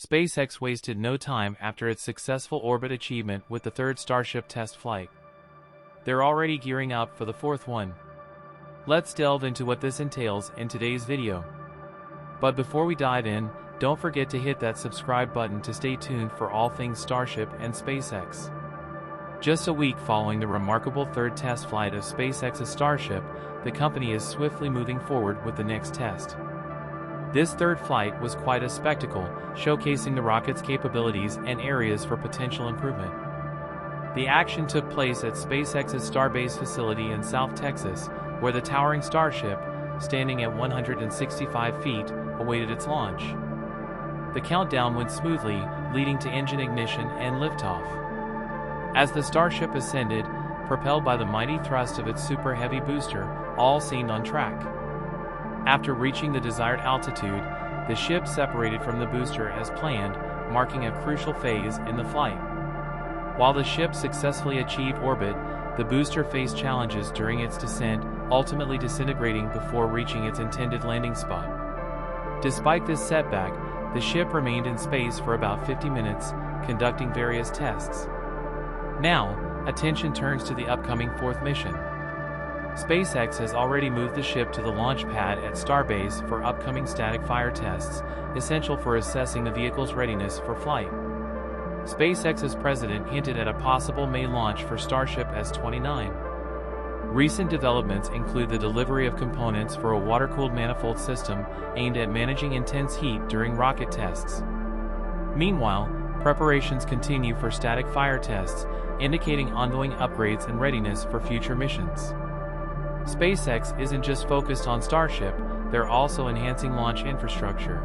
SpaceX wasted no time after its successful orbit achievement with the third Starship test flight. They're already gearing up for the fourth one. Let's delve into what this entails in today's video. But before we dive in, don't forget to hit that subscribe button to stay tuned for all things Starship and SpaceX. Just a week following the remarkable third test flight of SpaceX's Starship, the company is swiftly moving forward with the next test. This third flight was quite a spectacle, showcasing the rocket's capabilities and areas for potential improvement. The action took place at SpaceX's Starbase facility in South Texas, where the towering Starship, standing at 165 feet, awaited its launch. The countdown went smoothly, leading to engine ignition and liftoff. As the Starship ascended, propelled by the mighty thrust of its super heavy booster, all seemed on track. After reaching the desired altitude, the ship separated from the booster as planned, marking a crucial phase in the flight. While the ship successfully achieved orbit, the booster faced challenges during its descent, ultimately disintegrating before reaching its intended landing spot. Despite this setback, the ship remained in space for about 50 minutes, conducting various tests. Now, attention turns to the upcoming fourth mission. SpaceX has already moved the ship to the launch pad at Starbase for upcoming static fire tests, essential for assessing the vehicle's readiness for flight. SpaceX's president hinted at a possible May launch for Starship S-29. Recent developments include the delivery of components for a water-cooled manifold system aimed at managing intense heat during rocket tests. Meanwhile, preparations continue for static fire tests, indicating ongoing upgrades and readiness for future missions. SpaceX isn't just focused on Starship, they're also enhancing launch infrastructure.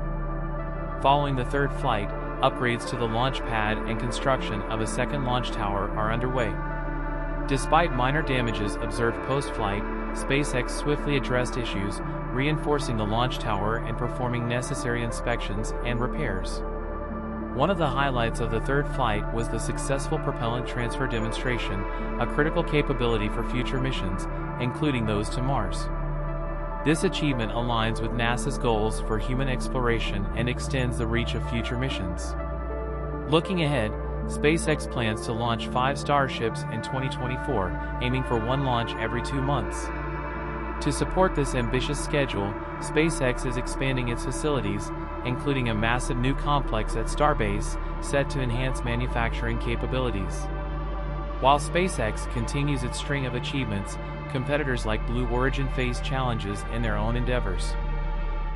Following the third flight, upgrades to the launch pad and construction of a second launch tower are underway. Despite minor damages observed post-flight, SpaceX swiftly addressed issues, reinforcing the launch tower and performing necessary inspections and repairs. One of the highlights of the third flight was the successful propellant transfer demonstration, a critical capability for future missions, including those to Mars. This achievement aligns with NASA's goals for human exploration and extends the reach of future missions. Looking ahead, SpaceX plans to launch 5 Starships in 2024, aiming for one launch every 2 months. To support this ambitious schedule, SpaceX is expanding its facilities, including a massive new complex at Starbase, set to enhance manufacturing capabilities. While SpaceX continues its string of achievements, competitors like Blue Origin face challenges in their own endeavors.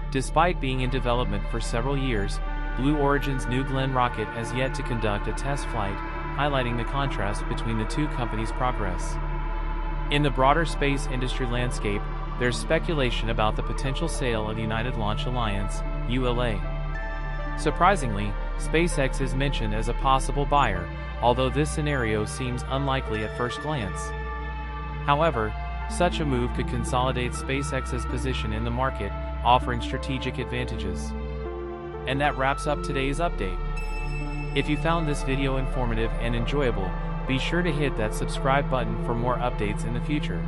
Despite being in development for several years, Blue Origin's New Glenn rocket has yet to conduct a test flight, highlighting the contrast between the two companies' progress. In the broader space industry landscape, there's speculation about the potential sale of United Launch Alliance, ULA. Surprisingly, SpaceX is mentioned as a possible buyer, although this scenario seems unlikely at first glance. However, such a move could consolidate SpaceX's position in the market, offering strategic advantages. And that wraps up today's update. If you found this video informative and enjoyable, be sure to hit that subscribe button for more updates in the future.